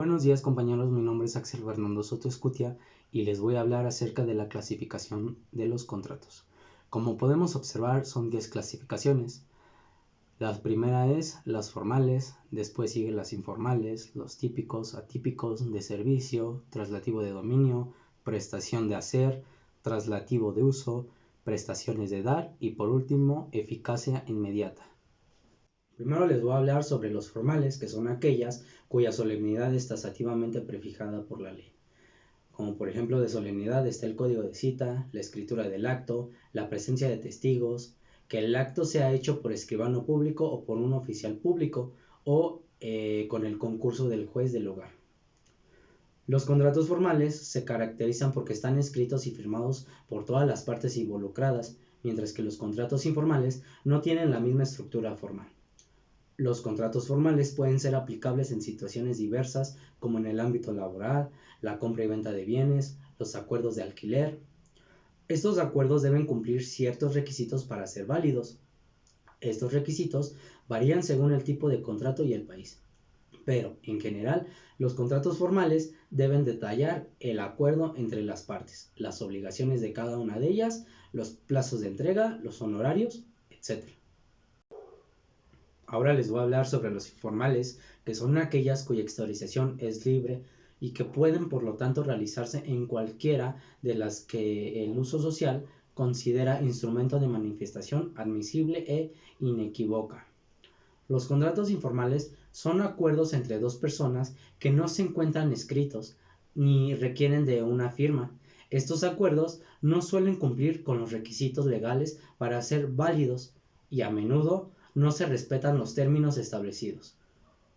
Buenos días compañeros, mi nombre es Axel Fernando Soto Escutia y les voy a hablar acerca de la clasificación de los contratos. Como podemos observar son 10 clasificaciones. La primera es las formales, después siguen las informales, los típicos, atípicos, de servicio, traslativo de dominio, prestación de hacer, traslativo de uso, prestaciones de dar y por último eficacia inmediata. Primero les voy a hablar sobre los formales, que son aquellas cuya solemnidad está taxativamente prefijada por la ley. Como por ejemplo de solemnidad está el código de cita, la escritura del acto, la presencia de testigos, que el acto sea hecho por escribano público o por un oficial público o con el concurso del juez del lugar. Los contratos formales se caracterizan porque están escritos y firmados por todas las partes involucradas, mientras que los contratos informales no tienen la misma estructura formal. Los contratos formales pueden ser aplicables en situaciones diversas como en el ámbito laboral, la compra y venta de bienes, los acuerdos de alquiler. Estos acuerdos deben cumplir ciertos requisitos para ser válidos. Estos requisitos varían según el tipo de contrato y el país. Pero, en general, los contratos formales deben detallar el acuerdo entre las partes, las obligaciones de cada una de ellas, los plazos de entrega, los honorarios, etc. Ahora les voy a hablar sobre los informales, que son aquellas cuya exteriorización es libre y que pueden por lo tanto realizarse en cualquiera de las que el uso social considera instrumento de manifestación admisible e inequívoca. Los contratos informales son acuerdos entre dos personas que no se encuentran escritos ni requieren de una firma. Estos acuerdos no suelen cumplir con los requisitos legales para ser válidos y a menudo no se respetan los términos establecidos.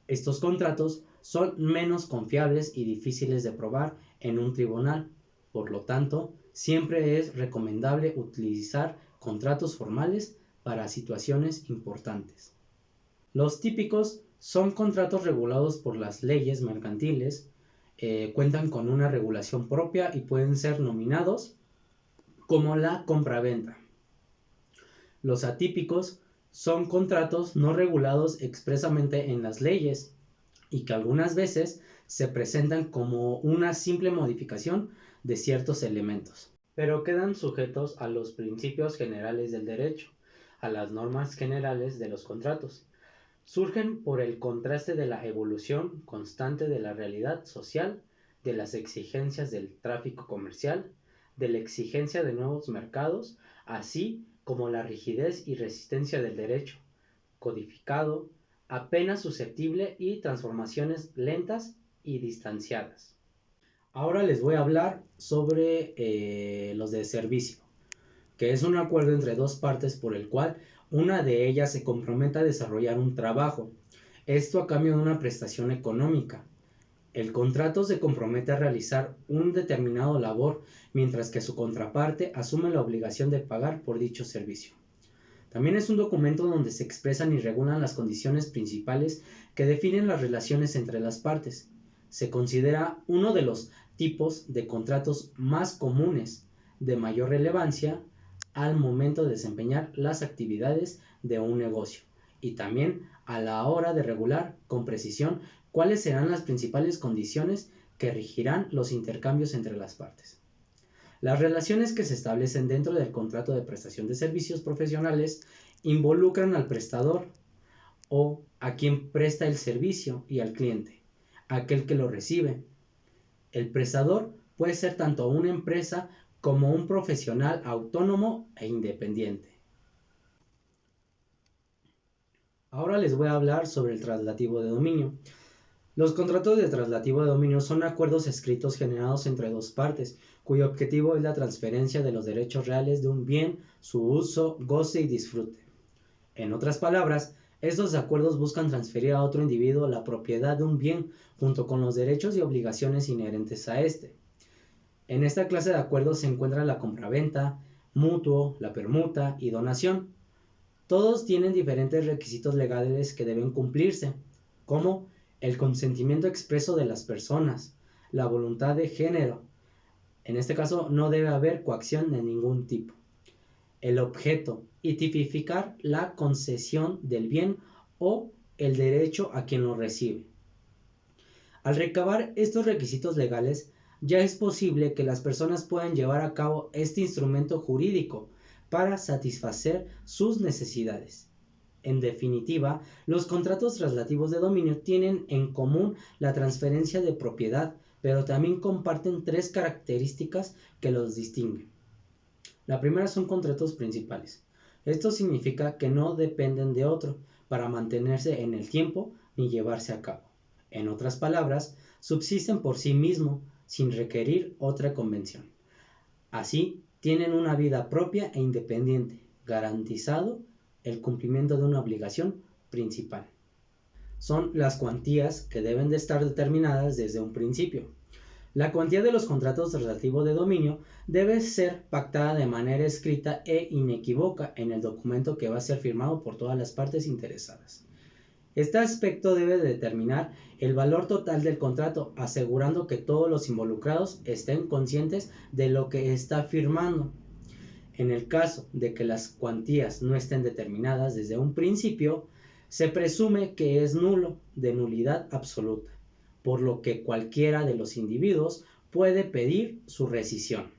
Estos contratos son menos confiables y difíciles de probar en un tribunal. Por lo tanto, siempre es recomendable utilizar contratos formales para situaciones importantes. Los típicos son contratos regulados por las leyes mercantiles, cuentan con una regulación propia y pueden ser nominados como la compraventa. Los atípicos son contratos no regulados expresamente en las leyes y que algunas veces se presentan como una simple modificación de ciertos elementos, pero quedan sujetos a los principios generales del derecho, a las normas generales de los contratos. Surgen por el contraste de la evolución constante de la realidad social, de las exigencias del tráfico comercial, de la exigencia de nuevos mercados, así como la rigidez y resistencia del derecho, codificado, apenas susceptible y transformaciones lentas y distanciadas. Ahora les voy a hablar sobre los de servicio, que es un acuerdo entre dos partes por el cual una de ellas se compromete a desarrollar un trabajo, esto a cambio de una prestación económica. El contrato se compromete a realizar un determinado labor, mientras que su contraparte asume la obligación de pagar por dicho servicio. También es un documento donde se expresan y regulan las condiciones principales que definen las relaciones entre las partes. Se considera uno de los tipos de contratos más comunes, de mayor relevancia al momento de desempeñar las actividades de un negocio y también a la hora de regular con precisión cuáles serán las principales condiciones que regirán los intercambios entre las partes. Las relaciones que se establecen dentro del contrato de prestación de servicios profesionales involucran al prestador o a quien presta el servicio y al cliente, aquel que lo recibe. El prestador puede ser tanto una empresa como un profesional autónomo e independiente. Ahora les voy a hablar sobre el traslativo de dominio. Los contratos de traslativo de dominio son acuerdos escritos generados entre dos partes, cuyo objetivo es la transferencia de los derechos reales de un bien, su uso, goce y disfrute. En otras palabras, estos acuerdos buscan transferir a otro individuo la propiedad de un bien junto con los derechos y obligaciones inherentes a este. En esta clase de acuerdos se encuentra la compraventa, mutuo, la permuta y donación. Todos tienen diferentes requisitos legales que deben cumplirse, como el consentimiento expreso de las personas, la voluntad de género. En este caso no debe haber coacción de ningún tipo. El objeto y tipificar la concesión del bien o el derecho a quien lo recibe. Al recabar estos requisitos legales, ya es posible que las personas puedan llevar a cabo este instrumento jurídico para satisfacer sus necesidades. En definitiva, los contratos traslativos de dominio tienen en común la transferencia de propiedad, pero también comparten tres características que los distinguen. La primera son contratos principales. Esto significa que no dependen de otro para mantenerse en el tiempo ni llevarse a cabo. En otras palabras, subsisten por sí mismos sin requerir otra convención. Así, tienen una vida propia e independiente, garantizado el cumplimiento de una obligación principal. Son las cuantías que deben de estar determinadas desde un principio. La cuantía de los contratos relativos de dominio debe ser pactada de manera escrita e inequívoca en el documento que va a ser firmado por todas las partes interesadas. Este aspecto debe determinar el valor total del contrato, asegurando que todos los involucrados estén conscientes de lo que está firmando. En el caso de que las cuantías no estén determinadas desde un principio, se presume que es nulo, de nulidad absoluta, por lo que cualquiera de los individuos puede pedir su rescisión.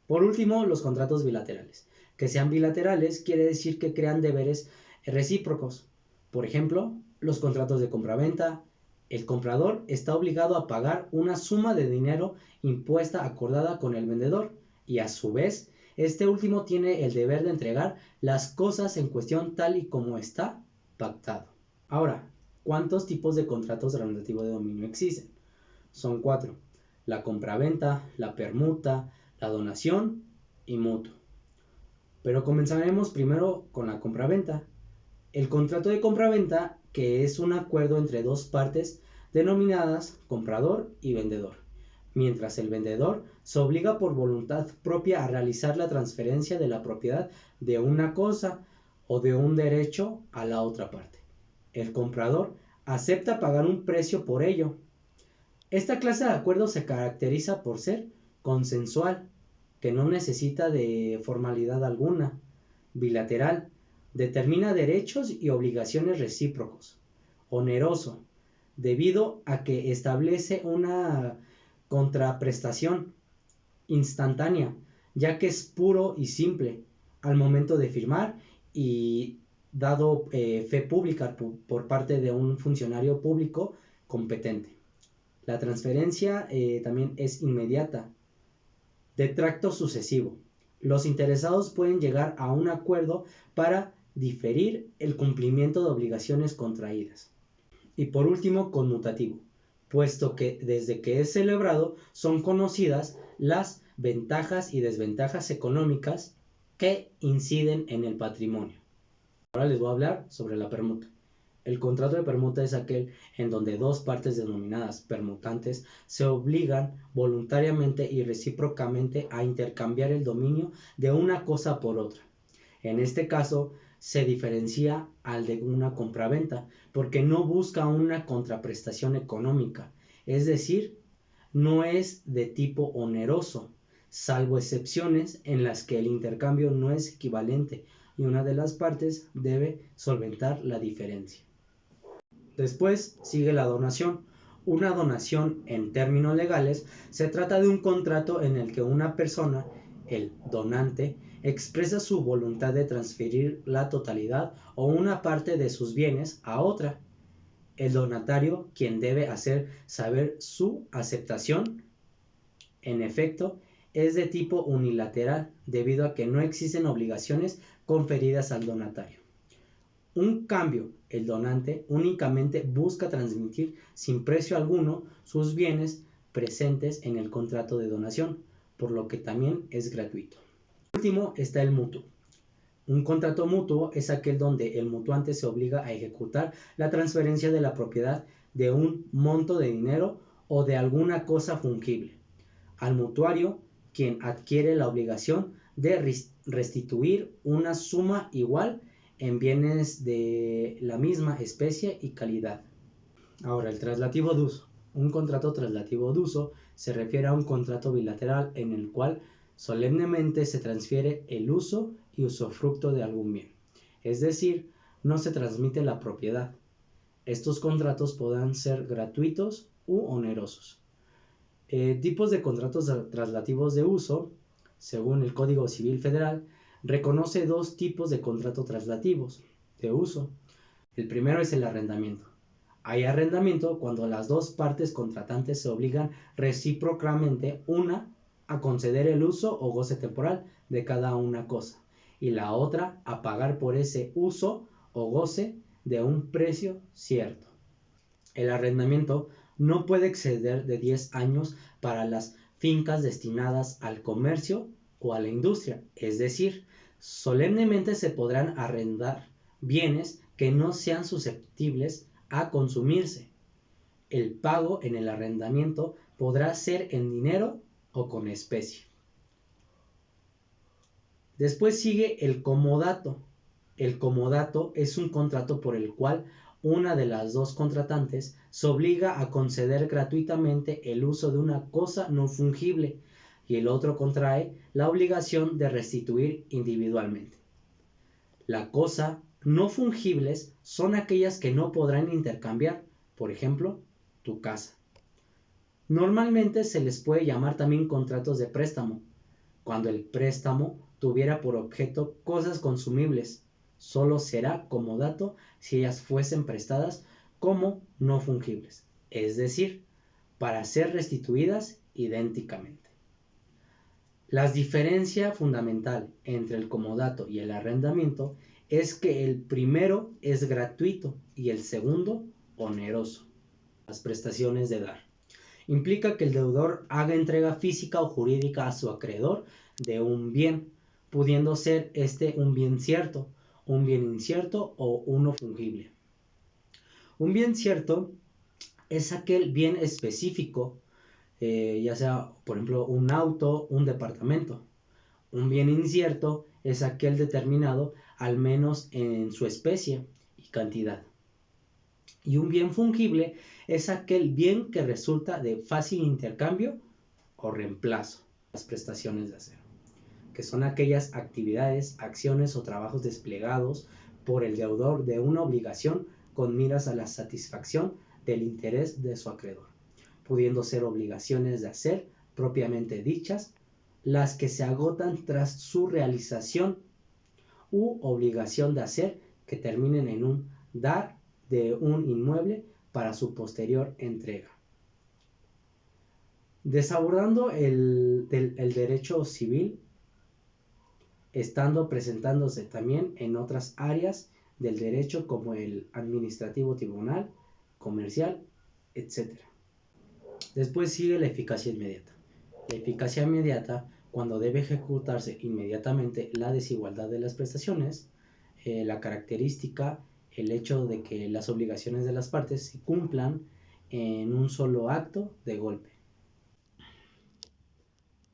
Por último, los contratos bilaterales. Que sean bilaterales quiere decir que crean deberes recíprocos. Por ejemplo, los contratos de compraventa. El comprador está obligado a pagar una suma de dinero impuesta acordada con el vendedor y a su vez, este último tiene el deber de entregar las cosas en cuestión tal y como está pactado. Ahora, ¿cuántos tipos de contratos relativos de dominio existen? Son 4. La compraventa, la permuta, la donación y mutuo. Pero comenzaremos primero con la compraventa. El contrato de compraventa, que es un acuerdo entre dos partes denominadas comprador y vendedor, mientras el vendedor se obliga por voluntad propia a realizar la transferencia de la propiedad de una cosa o de un derecho a la otra parte. El comprador acepta pagar un precio por ello. Esta clase de acuerdo se caracteriza por ser consensual, que no necesita de formalidad alguna, bilateral, determina derechos y obligaciones recíprocos, oneroso, debido a que establece una contraprestación instantánea, ya que es puro y simple al momento de firmar y dado fe pública por parte de un funcionario público competente. La transferencia también es inmediata, de tracto sucesivo. Los interesados pueden llegar a un acuerdo para diferir el cumplimiento de obligaciones contraídas. Y por último, conmutativo, puesto que desde que es celebrado son conocidas las ventajas y desventajas económicas que inciden en el patrimonio. Ahora les voy a hablar sobre la permuta. El contrato de permuta es aquel en donde dos partes denominadas permutantes se obligan voluntariamente y recíprocamente a intercambiar el dominio de una cosa por otra. En este caso, se diferencia al de una compraventa porque no busca una contraprestación económica, es decir, no es de tipo oneroso, salvo excepciones en las que el intercambio no es equivalente y una de las partes debe solventar la diferencia. Después sigue la donación. Una donación, en términos legales, se trata de un contrato en el que una persona, el donante, expresa su voluntad de transferir la totalidad o una parte de sus bienes a otra. El donatario, quien debe hacer saber su aceptación, en efecto, es de tipo unilateral, debido a que no existen obligaciones conferidas al donatario. Un cambio, el donante únicamente busca transmitir sin precio alguno sus bienes presentes en el contrato de donación, por lo que también es gratuito. Por último está el mutuo. Un contrato mutuo es aquel donde el mutuante se obliga a ejecutar la transferencia de la propiedad de un monto de dinero o de alguna cosa fungible al mutuario, quien adquiere la obligación de restituir una suma igual en bienes de la misma especie y calidad. Ahora, el traslativo de uso. Un contrato traslativo de uso se refiere a un contrato bilateral en el cual solemnemente se transfiere el uso y usufructo de algún bien. Es decir, no se transmite la propiedad. Estos contratos podrán ser gratuitos u onerosos. Tipos de contratos traslativos de uso, según el Código Civil Federal, reconoce dos tipos de contratos traslativos de uso. El primero es el arrendamiento. Hay arrendamiento cuando las dos partes contratantes se obligan recíprocamente una a conceder el uso o goce temporal de cada una cosa y la otra a pagar por ese uso o goce de un precio cierto. El arrendamiento no puede exceder de 10 años para las fincas destinadas al comercio o a la industria, es decir, solemnemente se podrán arrendar bienes que no sean susceptibles a consumirse. El pago en el arrendamiento podrá ser en dinero o con especie. Después sigue el comodato. El comodato es un contrato por el cual una de las dos contratantes se obliga a conceder gratuitamente el uso de una cosa no fungible y el otro contrae la obligación de restituir individualmente. La cosa no fungibles son aquellas que no podrán intercambiar, por ejemplo, tu casa. Normalmente se les puede llamar también contratos de préstamo, cuando el préstamo tuviera por objeto cosas consumibles. Solo será comodato si ellas fuesen prestadas como no fungibles, es decir, para ser restituidas idénticamente. La diferencia fundamental entre el comodato y el arrendamiento es que el primero es gratuito y el segundo oneroso. Las prestaciones de dar. Implica que el deudor haga entrega física o jurídica a su acreedor de un bien, pudiendo ser este un bien cierto, un bien incierto o uno fungible. Un bien cierto es aquel bien específico, ya sea, por ejemplo, un auto, un departamento. Un bien incierto es aquel determinado al menos en su especie y cantidad. Y un bien fungible es aquel bien que resulta de fácil intercambio o reemplazo. Las prestaciones de acero, que son aquellas actividades, acciones o trabajos desplegados por el deudor de una obligación con miras a la satisfacción del interés de su acreedor, pudiendo ser obligaciones de hacer propiamente dichas, las que se agotan tras su realización, u obligación de hacer que terminen en un dar de un inmueble para su posterior entrega. Desabordando el derecho civil, estando presentándose también en otras áreas del derecho como el administrativo tribunal, comercial, etc. Después sigue la eficacia inmediata. La eficacia inmediata, cuando debe ejecutarse inmediatamente la desigualdad de las prestaciones, la característica, el hecho de que las obligaciones de las partes se cumplan en un solo acto de golpe.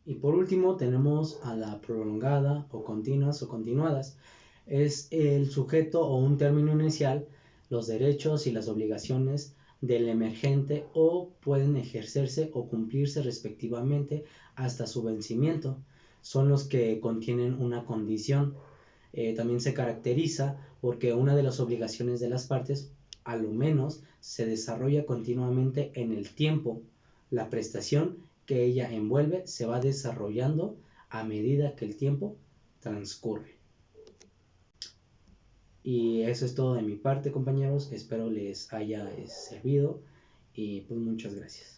Y por último tenemos a la prolongada o continuas o continuadas. Es el sujeto o un término inicial, los derechos y las obligaciones del emergente o pueden ejercerse o cumplirse respectivamente hasta su vencimiento. Son los que contienen una condición. También se caracteriza porque una de las obligaciones de las partes, a lo menos, se desarrolla continuamente en el tiempo. La prestación que ella envuelve se va desarrollando a medida que el tiempo transcurre. Y eso es todo de mi parte, compañeros. Espero les haya servido y pues muchas gracias.